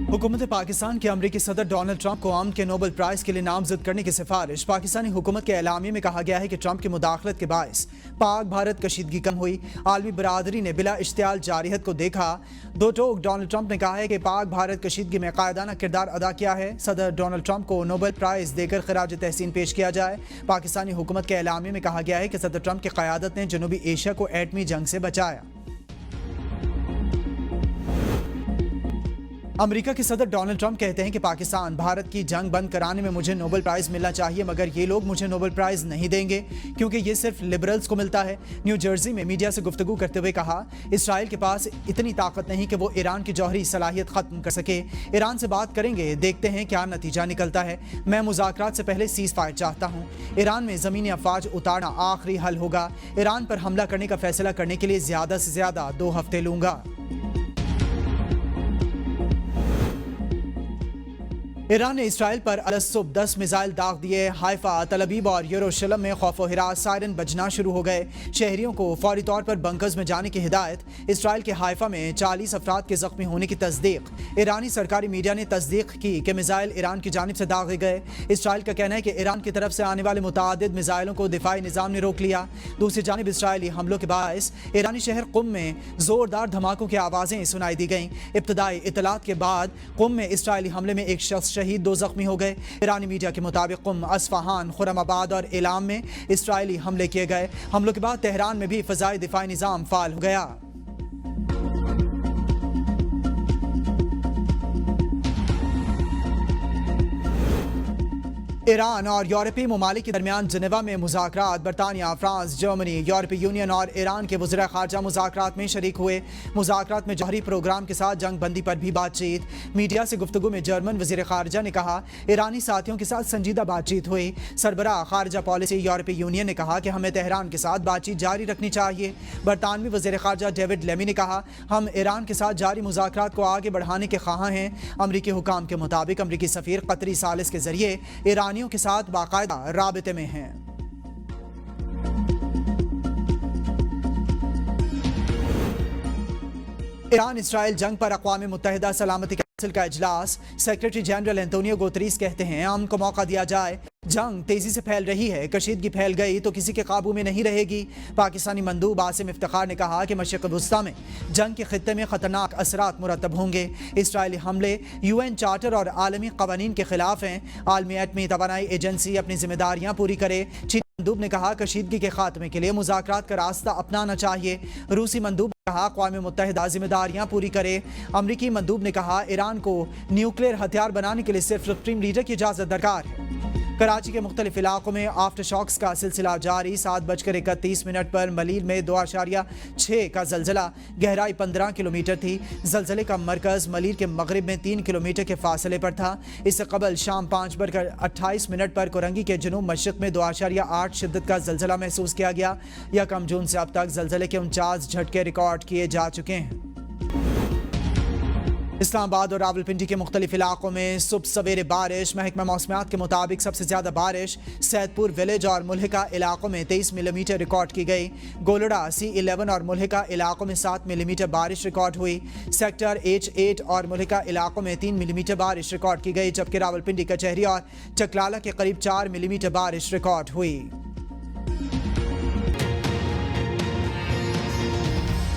हुकूमत पाकिस्तान के अमरीकी सदर डोनाल्ड ट्रंप को अमन के नोबेल प्राइज़ के लिए नामजद करने की सिफारिश। पाकिस्तानी हुकूमत के एलामिये में कहा गया है कि ट्रंप की मुदाखलत के बायस पाक भारत कशीदगी कम हुई। आलमी बरादरी ने बिला इश्तियाल जारियत को देखा। दो टोक डोनाल्ड ट्रंप ने कहा है कि पाक भारत कशीदगी में कायदाना किरदार अदा किया है। सदर डोनाल्ड ट्रंप को नोबेल प्राइज़ देकर खराज तहसीन पेश किया जाए। पाकिस्तानी हुकूमत के एलामिये में कहा गया है कि सदर ट्रंप की क़यादत ने जनूबी एशिया को एटमी जंग से बचाया। अमेरिका के सदर डोनाल्ड ट्रंप कहते हैं कि पाकिस्तान भारत की जंग बंद कराने में मुझे नोबेल प्राइज़ मिलना चाहिए, मगर ये लोग मुझे नोबेल प्राइज़ नहीं देंगे क्योंकि ये सिर्फ लिबरल्स को मिलता है। न्यू जर्सी में मीडिया से गुफ्तगू करते हुए कहा, इसराइल के पास इतनी ताकत नहीं कि वो ईरान की जौहरी सलाहियत ख़त्म कर सके। ईरान से बात करेंगे, देखते हैं क्या नतीजा निकलता है। मैं मुज़ाकरात से पहले सीज़ फायर चाहता हूँ। ईरान में ज़मीनी अफवाज उतारना आखिरी हल होगा। ईरान पर हमला करने का फैसला करने के लिए ज़्यादा से ज़्यादा 2 हफ्ते लूँगा। ईरान ने इसराइल पर अलसुब 10 मिसाइल दाग दिए। हाइफा, तल अबीब और यरूशलेम में खौफ व हिरास, सायरन बजना शुरू हो गए। शहरियों को फौरी तौर पर बंकर्स में जाने की हिदायत। इसराइल के हाइफा में 40 अफराद के जख्मी होने की तस्दीक। ईरानी सरकारी मीडिया ने तस्दीक की कि मिसाइल ईरान की जानिब से दागे गए। इसराइल का कहना है कि ईरान की तरफ से आने वाले मुतअद्दिद मिसाइलों को दिफाई निज़ाम ने रोक लिया। दूसरी जानिब इसराइली हमलों के बायस ईरानी शहर कुम में जोरदार धमाकों की आवाज़ें सुनाई दी गईं। इब्तदाई इतलात के बाद कुम में इसराइली हमले में एक शख्स शहीद, 2 जख्मी हो गए। ईरानी मीडिया के मुताबिक कुम, अस्फहान, खुरमाबाद और इलाम में इसराइली हमले किए गए। हमलों के बाद तेहरान में भी फ़ज़ाई दिफाई निज़ाम फ़ाल हो गया। ईरान और यूरोपीय ममालिक के दरमियान जिनेवा में मुज़ाकरात। बरतानिया, फ्रांस, जर्मनी, यूरोपीय यूनियन और ईरान के वज़ीर ख़ारजा मुज़ाकरात में शरीक हुए। मुज़ाकरात में जौहरी प्रोग्राम के साथ जंग बंदी पर भी बातचीत। मीडिया से गुफ्तगू में जर्मन वज़ीर ख़ारजा ने कहा, ईरानी साथियों के साथ संजीदा बातचीत हुई। सरबराह ख़ारजा पॉलिसी यूरोपीय यूनियन ने कहा कि हमें तेहरान के साथ बातचीत जारी रखनी चाहिए। बरतानवी वज़ीर ख़ारजा डेविड लेमी ने कहा, हम ईरान के साथ जारी मुज़ाकरात को आगे बढ़ाने के ख़्वाह हैं। अमरीकी हुकाम के मुताबिक अमरीकी सफ़ीर कतरी सालिस के ज़रिए ईरानियों के साथ बाकायदा राबिते में हैं। ईरान इसराइल जंग पर अक़वाम मुत्तहिदा सलामती काउंसिल का इजलास। सेक्रेटरी जनरल एंटोनियो गुतरीस कहते हैं, अमन को मौका दिया जाए। जंग तेजी से फैल रही है, कशीदगी फैल गई तो किसी के काबू में नहीं रहेगी। पाकिस्तानी मंदूब आसिम इफ्तिखार ने कहा कि मशरिक़ वुस्ता में जंग के खित्ते में खतरनाक असरात मुरतब होंगे। इसराइली हमले UN चार्टर और आलमी कवानीन के खिलाफ हैं। आलमी एटमी तवानाई एजेंसी अपनी जिम्मेदारियां पूरी करे। चीनी मंदूब ने कहा, कशीदगी के खात्मे के लिए मुज़ाकरात का रास्ता अपनाना चाहिए। रूसी मंदूब ने कहा, अक़वाम मुत्तहिदा जिम्मेदारियां पूरी करे। अमरीकी मंदूब ने कहा, ईरान को न्यूक्लियर हथियार बनाने के लिए सिर्फ सुप्रीम लीडर की इजाज़त दरकार है। कराची के मुख्तलिफ इलाकों में आफ्टर शॉक्स का सिलसिला जारी। 7:31 पर मलीर में 2.6 का जलजला, गहराई 15 किलोमीटर थी। जलजले का मरकज़ मलीर के मगरिब में 3 किलोमीटर के फासले पर था। इससे कबल शाम 5:28 पर कोरंगी के जनूब मशरिक़ में 2.8 शिद्दत का जलजला महसूस किया गया। 1 जून से अब तक जलजले के 49 झटके रिकॉर्ड किए जा चुके हैं। इस्लामाबाद और रावलपिंडी के मुख्तलिफ इलाकों में सुबह सवेरे बारिश। महकमा मौसमियात के मुताबिक सबसे ज़्यादा बारिश सैदपुर विलेज और मुल्हिका इलाकों में 23 मिलीमीटर रिकॉर्ड की गई। गोलड़ा C11 और मुल्हिका इलाकों में 7 मिलीमीटर बारिश रिकॉर्ड हुई। सेक्टर H8 और मुल्हिका इलाकों में 3 मिलीमीटर बारिश रिकॉर्ड की गई, जबकि रावलपिंडी, कचहरी और चकलाला के करीब 4 मिलीमीटर बारिश रिकॉर्ड हुई।